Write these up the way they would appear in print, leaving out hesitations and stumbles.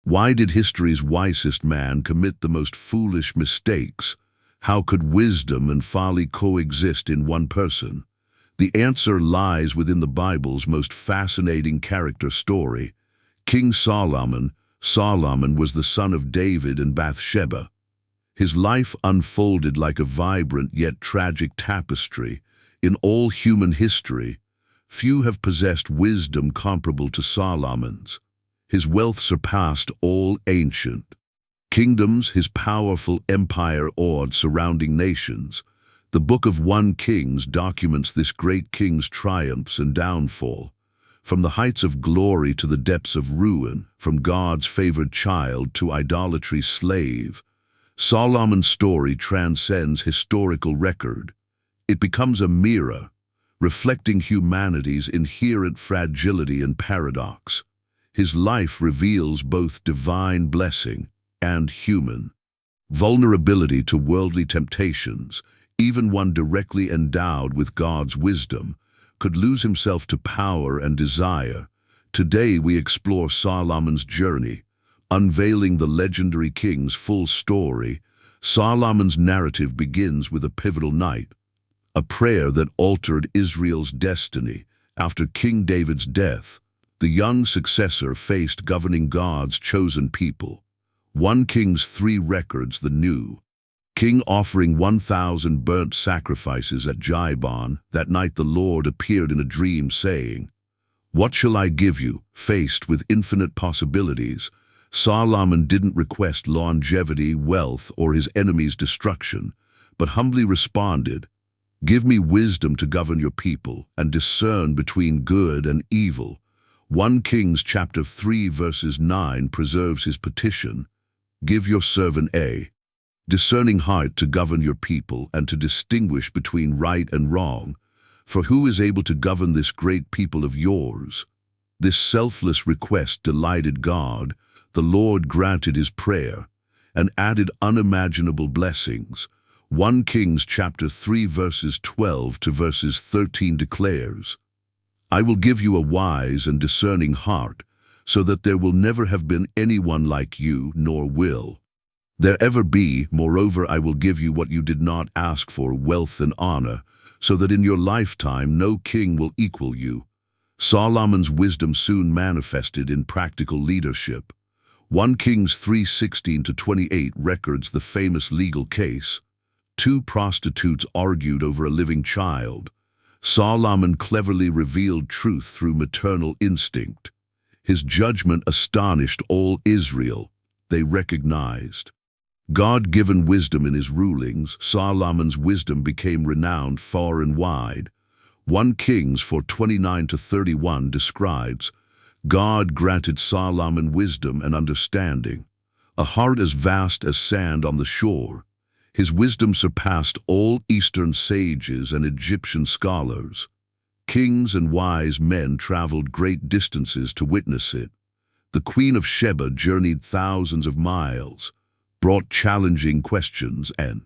Why did history's wisest man commit the most foolish mistakes? How could wisdom and folly coexist in one person? The answer lies within the Bible's most fascinating character story. King Solomon. Solomon was the son of David and Bathsheba. His life unfolded like a vibrant yet tragic tapestry. In all human history, few have possessed wisdom comparable to Solomon's. His wealth surpassed all ancient kingdoms, his powerful empire awed surrounding nations. The Book of 1 Kings documents this great king's triumphs and downfall. From the heights of glory to the depths of ruin, from God's favored child to idolatry's slave, Solomon's story transcends historical record. It becomes a mirror, reflecting humanity's inherent fragility and paradox. His life reveals both divine blessing and human vulnerability to worldly temptations. Even one directly endowed with God's wisdom could lose himself to power and desire. Today we explore Solomon's journey, unveiling the legendary king's full story. Solomon's narrative begins with a pivotal night, a prayer that altered Israel's destiny. After King David's death, the young successor faced governing God's chosen people. 1 Kings 3 records the new king offering 1,000 burnt sacrifices at Gibeon. That night the Lord appeared in a dream saying, "What shall I give you?" Faced with infinite possibilities, Solomon didn't request longevity, wealth, or his enemies' destruction, but humbly responded, "Give me wisdom to govern your people and discern between good and evil." 1 Kings chapter 3 verses 9 preserves his petition. "Give your servant a discerning heart to govern your people and to distinguish between right and wrong. For who is able to govern this great people of yours?" This selfless request delighted God. The Lord granted his prayer and added unimaginable blessings. 1 Kings chapter 3 verses 12 to verses 13 declares, "I will give you a wise and discerning heart, so that there will never have been anyone like you, nor will there ever be. Moreover, I will give you what you did not ask for, wealth and honor, so that in your lifetime no king will equal you." Solomon's wisdom soon manifested in practical leadership. 1 Kings 3:16 to 28 records the famous legal case. Two prostitutes argued over a living child. Solomon cleverly revealed truth through maternal instinct. His judgment astonished all Israel. They recognized God-given wisdom in his rulings. Solomon's wisdom became renowned far and wide. 1 Kings 4:29 to 31 describes, "God granted Solomon wisdom and understanding, a heart as vast as sand on the shore. His wisdom surpassed all Eastern sages and Egyptian scholars. Kings and wise men traveled great distances to witness it. The Queen of Sheba journeyed thousands of miles, brought challenging questions, and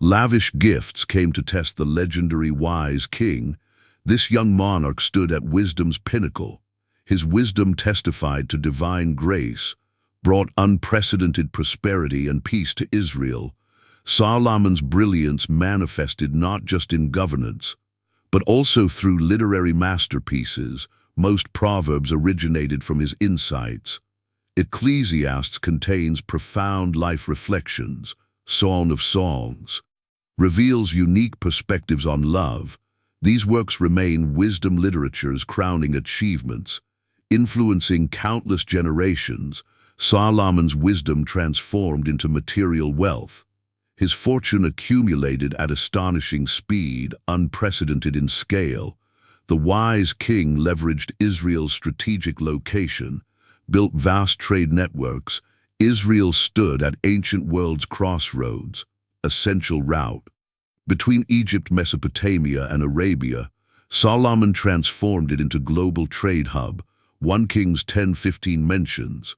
lavish gifts came to test the legendary wise king. This young monarch stood at wisdom's pinnacle. His wisdom testified to divine grace, brought unprecedented prosperity and peace to Israel. Solomon's brilliance manifested not just in governance, but also through literary masterpieces. Most proverbs originated from his insights. Ecclesiastes contains profound life reflections. Song of Songs reveals unique perspectives on love. These works remain wisdom literature's crowning achievements, influencing countless generations. Solomon's wisdom transformed into material wealth. His fortune accumulated at astonishing speed, unprecedented in scale. The wise king leveraged Israel's strategic location, built vast trade networks. Israel stood at ancient world's crossroads, essential route. Between Egypt, Mesopotamia, and Arabia, Solomon transformed it into global trade hub. 1 Kings 10:15 mentions,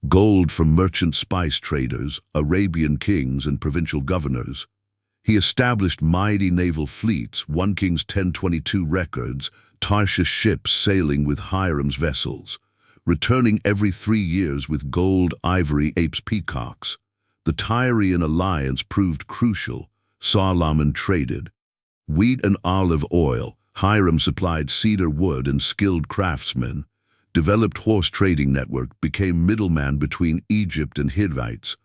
"Gold from merchant spice traders, Arabian kings, and provincial governors." He established mighty naval fleets. 1 Kings 10:22 records, Tarshish ships sailing with Hiram's vessels. returning every 3 years with gold, ivory, apes, peacocks. The Tyrian alliance proved crucial. Solomon traded wheat and olive oil. Hiram supplied cedar wood and skilled craftsmen. Developed horse trading network, became middleman between Egypt and Hittites.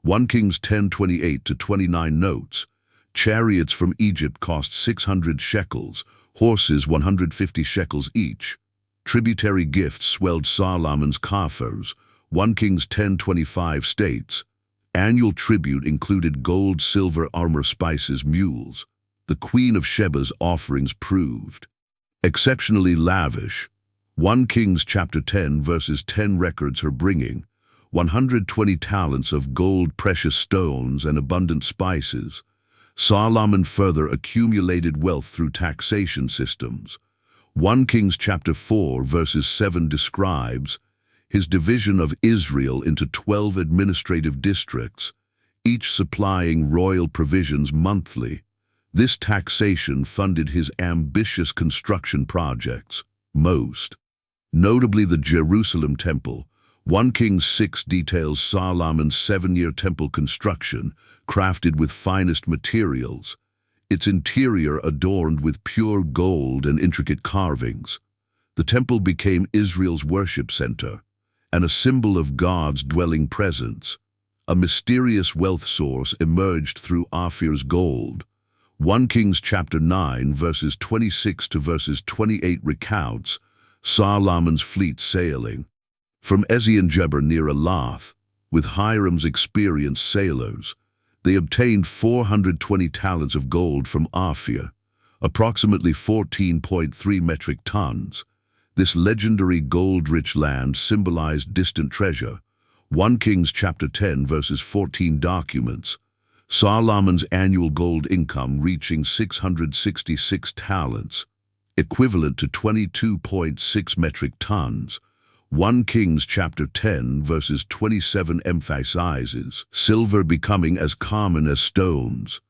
1 Kings 10:28-29 notes. Chariots from Egypt cost 600 shekels, horses 150 shekels each. Tributary gifts swelled Solomon's coffers. 1 Kings 10:25 states, annual tribute included gold, silver, armor, spices, mules. The Queen of Sheba's offerings proved exceptionally lavish. 1 Kings chapter 10 verses 10 records her bringing 120 talents of gold, precious stones, and abundant spices. Solomon further accumulated wealth through taxation systems. 1 Kings chapter 4 verses 7 describes his division of Israel into 12 administrative districts, each supplying royal provisions monthly. This taxation funded his ambitious construction projects, most notably the Jerusalem temple. 1 Kings 6 details Solomon's 7-year temple construction, crafted with finest materials, its interior adorned with pure gold and intricate carvings. The temple became Israel's worship center, and a symbol of God's dwelling presence. A mysterious wealth source emerged through Ophir's gold. 1 Kings chapter 9 verses 26 to verses 28 recounts Solomon's fleet sailing from Ezion-Geber near Elath. With Hiram's experienced sailors, they obtained 420 talents of gold from Ophir, approximately 14.3 metric tons. This legendary gold-rich land symbolized distant treasure. 1 Kings chapter 10 verses 14 documents Solomon's annual gold income reaching 666 talents, equivalent to 22.6 metric tons. 1 Kings chapter 10 verses 27 emphasizes silver becoming as common as stones.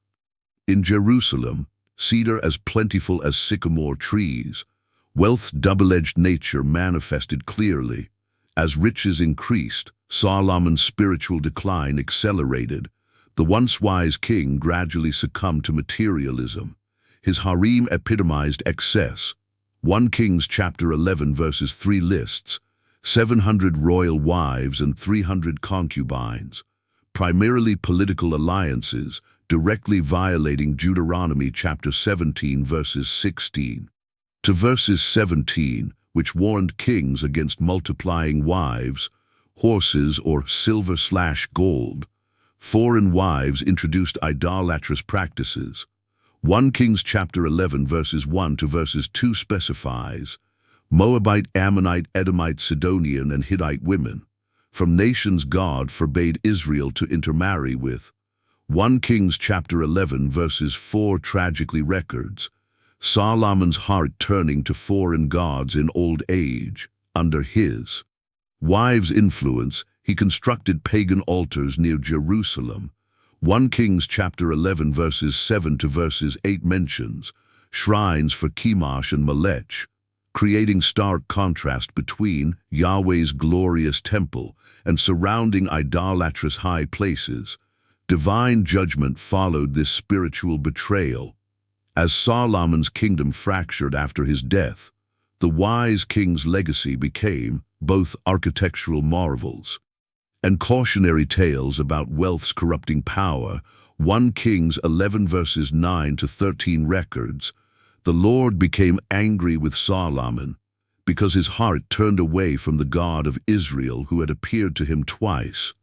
In Jerusalem, cedar as plentiful as sycamore trees. Wealth's double-edged nature manifested clearly. As riches increased, Solomon's spiritual decline accelerated. The once wise king gradually succumbed to materialism. His harem epitomized excess. 1 Kings chapter 11 verses 3 lists 700 royal wives and 300 concubines, primarily political alliances, directly violating Deuteronomy chapter 17 verses 16 to verses 17, which warned kings against multiplying wives, horses, or silver/gold. Foreign wives introduced idolatrous practices. 1 Kings chapter 11 verses 1 to verses 2 specifies Moabite, Ammonite, Edomite, Sidonian, and Hittite women. From nations God forbade Israel to intermarry with. 1 Kings chapter 11 verses 4 tragically records Solomon's heart turning to foreign gods in old age. Under his wives' influence, he constructed pagan altars near Jerusalem. 1 Kings chapter 11 verses 7 to verses 8 mentions shrines for Chemosh and Molech, creating stark contrast between Yahweh's glorious temple and surrounding idolatrous high places. Divine judgment followed this spiritual betrayal. As Solomon's kingdom fractured after his death, the wise king's legacy became both architectural marvels and cautionary tales about wealth's corrupting power. 1 Kings 11 verses 9 to 13 records, the Lord became angry with Solomon because his heart turned away from the God of Israel who had appeared to him twice.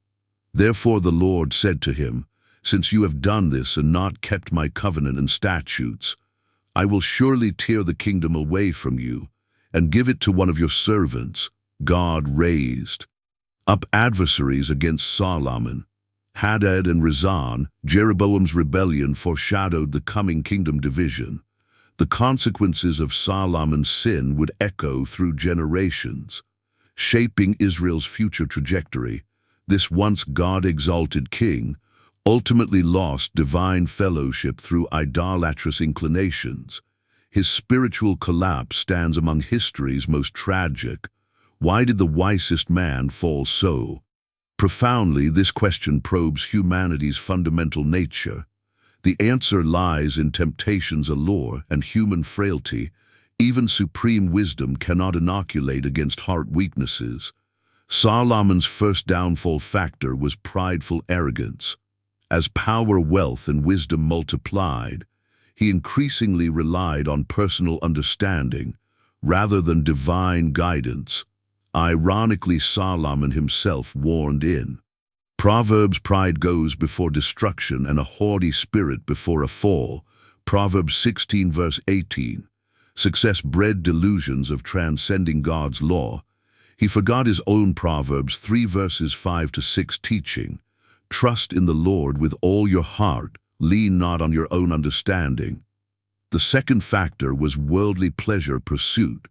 Therefore the Lord said to him, since you have done this and not kept my covenant and statutes, I will surely tear the kingdom away from you and give it to one of your servants. God raised up adversaries against Solomon. Hadad and Rezon. Jeroboam's rebellion foreshadowed the coming kingdom division. The consequences of Solomon's sin would echo through generations, shaping Israel's future trajectory. This once God-exalted king ultimately lost divine fellowship through idolatrous inclinations. His spiritual collapse stands among history's most tragic. Why did the wisest man fall so? Profoundly, this question probes humanity's fundamental nature. The answer lies in temptation's allure and human frailty. Even supreme wisdom cannot inoculate against heart weaknesses. Solomon's first downfall factor was prideful arrogance. As power, wealth, and wisdom multiplied, he increasingly relied on personal understanding rather than divine guidance. Ironically, Solomon himself warned in Proverbs, pride goes before destruction and a haughty spirit before a fall. Proverbs 16 verse 18. Success bred delusions of transcending God's law. He forgot his own Proverbs 3 verses 5 to 6 teaching. Trust in the Lord with all your heart, lean not on your own understanding. The second factor was worldly pleasure pursuit.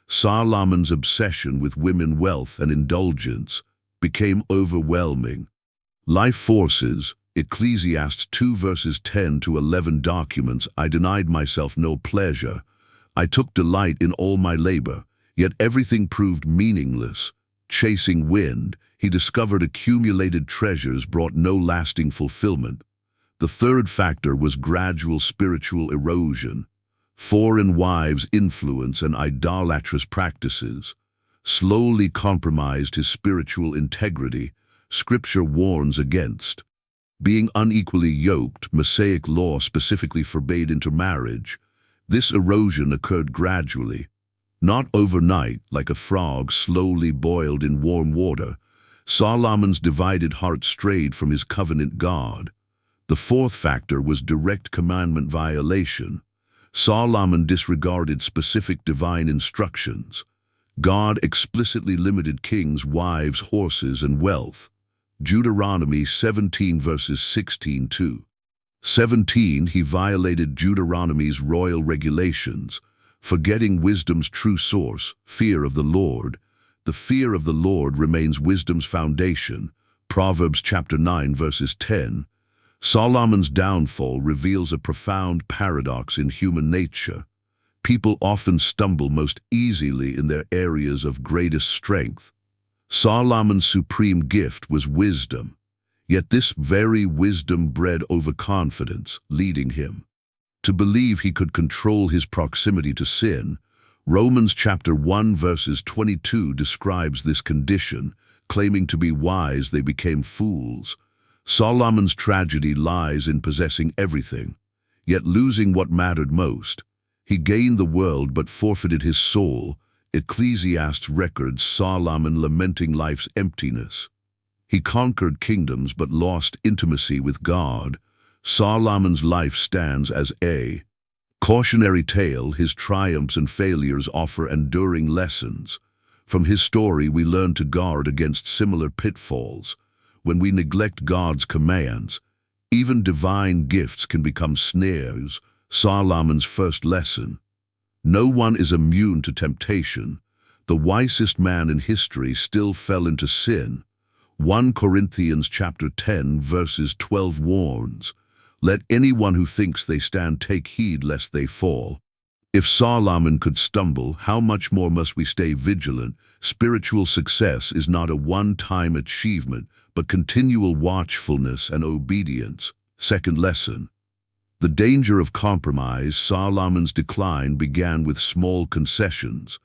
Solomon's obsession with women, wealth, and indulgence became overwhelming. Life forces, Ecclesiastes 2 verses 10 to 11 documents, I denied myself no pleasure. I took delight in all my labor, yet everything proved meaningless. Chasing wind, he discovered accumulated treasures brought no lasting fulfillment. The third factor was gradual spiritual erosion. Foreign wives' influence and idolatrous practices slowly compromised his spiritual integrity. Scripture warns against being unequally yoked. Mosaic law specifically forbade intermarriage. This erosion occurred gradually, not overnight, like a frog slowly boiled in warm water. Solomon's divided heart strayed from his covenant God. The fourth factor was direct commandment violation. Solomon disregarded specific divine instructions. God explicitly limited kings' wives, horses, and wealth. Deuteronomy 17 verses 16 to 17, he violated Deuteronomy's royal regulations, forgetting wisdom's true source, fear of the Lord. The fear of the Lord remains wisdom's foundation. Proverbs chapter 9 verses 10. Solomon's downfall reveals a profound paradox in human nature. People often stumble most easily in their areas of greatest strength. Solomon's supreme gift was wisdom, yet this very wisdom bred overconfidence, leading him to believe he could control his proximity to sin. Romans chapter 1 verses 22 describes this condition. Claiming to be wise, they became fools. Solomon's tragedy lies in possessing everything, yet losing what mattered most. He gained the world but forfeited his soul. Ecclesiastes records Solomon lamenting life's emptiness. He conquered kingdoms but lost intimacy with God. Solomon's life stands as a cautionary tale. His triumphs and failures offer enduring lessons. From his story we learn to guard against similar pitfalls. When we neglect God's commands, even divine gifts can become snares. Solomon's first lesson. No one is immune to temptation. The wisest man in history still fell into sin. 1 Corinthians chapter 10 verses 12 warns, "Let anyone who thinks they stand take heed lest they fall." If Solomon could stumble, how much more must we stay vigilant? Spiritual success is not a one-time achievement, but continual watchfulness and obedience. Second lesson. The danger of compromise. Solomon's decline began with small concessions,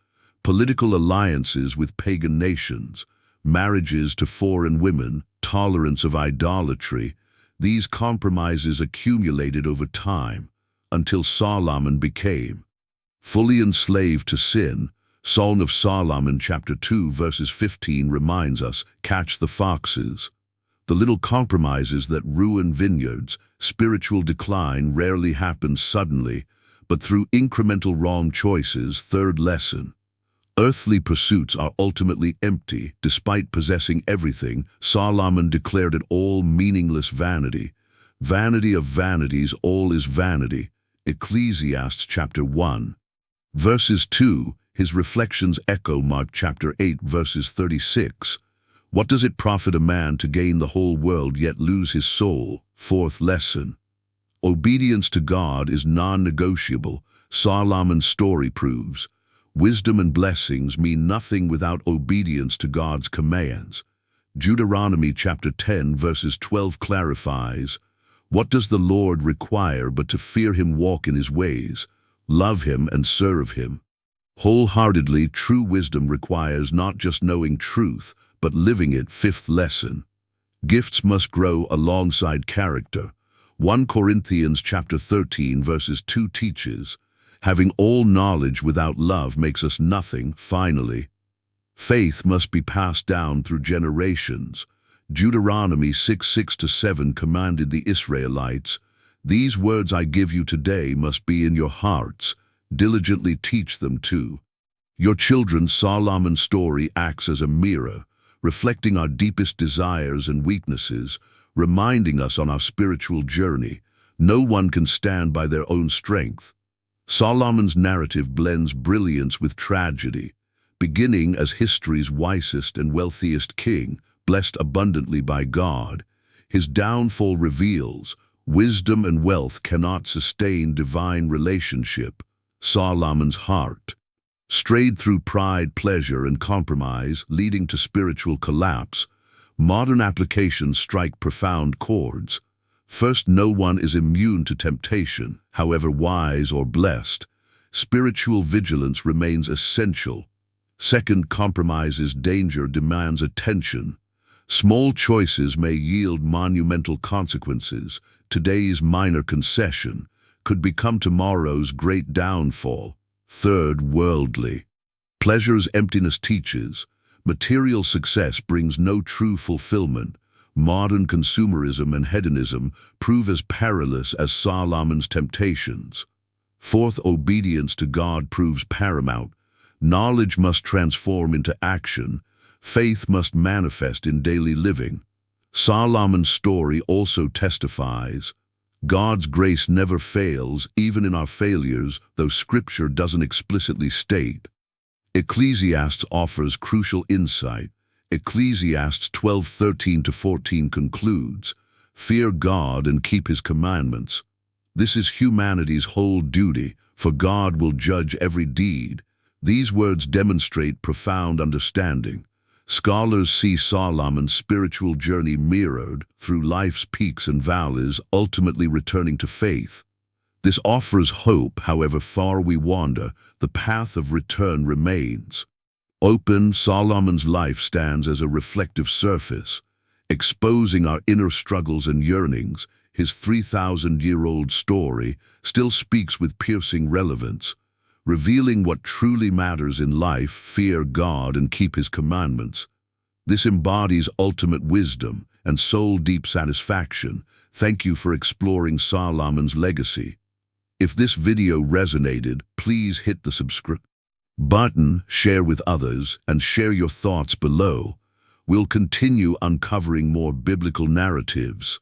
political alliances with pagan nations, marriages to foreign women, tolerance of idolatry. These compromises accumulated over time until Solomon became fully enslaved to sin. Song of Solomon chapter 2 verses 15 reminds us, catch the foxes. The little compromises that ruin vineyards. Spiritual decline rarely happens suddenly, but through incremental wrong choices. Third lesson. Earthly pursuits are ultimately empty. Despite possessing everything, Solomon declared it all meaningless vanity. Vanity of vanities, all is vanity. Ecclesiastes chapter 1 verses 2. His reflections echo Mark chapter 8 verses 36. What does it profit a man to gain the whole world yet lose his soul? Fourth lesson. Obedience to God is non-negotiable. Solomon's story proves, Wisdom and blessings mean nothing without obedience to God's commands. Deuteronomy chapter 10 verses 12 clarifies, "What does the Lord require but to fear him, walk in his ways, love him and serve him?" Wholeheartedly, true wisdom requires not just knowing truth, but living it. Fifth lesson. Gifts must grow alongside character. 1 Corinthians chapter 13 verses 2 teaches, "Having all knowledge without love makes us nothing." Finally, faith must be passed down through generations. Deuteronomy 6:6-7 commanded the Israelites, "These words I give you today must be in your hearts. Diligently teach them too." Your children. Solomon's story acts as a mirror, reflecting our deepest desires and weaknesses, reminding us on our spiritual journey. No one can stand by their own strength. Solomon's narrative blends brilliance with tragedy. Beginning as history's wisest and wealthiest king, blessed abundantly by God, his downfall reveals wisdom and wealth cannot sustain divine relationship. Solomon's heart strayed through pride, pleasure, and compromise, leading to spiritual collapse. Modern applications strike profound chords. First, no one is immune to temptation, however wise or blessed. Spiritual vigilance remains essential. Second, compromise's danger demands attention. Small choices may yield monumental consequences. Today's minor concession could become tomorrow's great downfall. Third, worldly pleasure's emptiness teaches, material success brings no true fulfillment. Modern consumerism and hedonism prove as perilous as Solomon's temptations. Fourth, obedience to God proves paramount. Knowledge must transform into action. Faith must manifest in daily living. Solomon's story also testifies, God's grace never fails, even in our failures, though Scripture doesn't explicitly state. Ecclesiastes offers crucial insight. Ecclesiastes 12:13-14 concludes, "Fear God and keep his commandments. This is humanity's whole duty, for God will judge every deed." These words demonstrate profound understanding. Scholars see Solomon's spiritual journey mirrored through life's peaks and valleys, ultimately returning to faith. This offers hope. However far we wander, the path of return remains open. Solomon's life stands as a reflective surface, exposing our inner struggles and yearnings. His 3,000-year-old story still speaks with piercing relevance, revealing what truly matters in life: fear God and keep his commandments. This embodies ultimate wisdom and soul-deep satisfaction. Thank you for exploring Solomon's legacy. If this video resonated, please hit the subscribe button, share with others, and share your thoughts below. We'll continue uncovering more biblical narratives.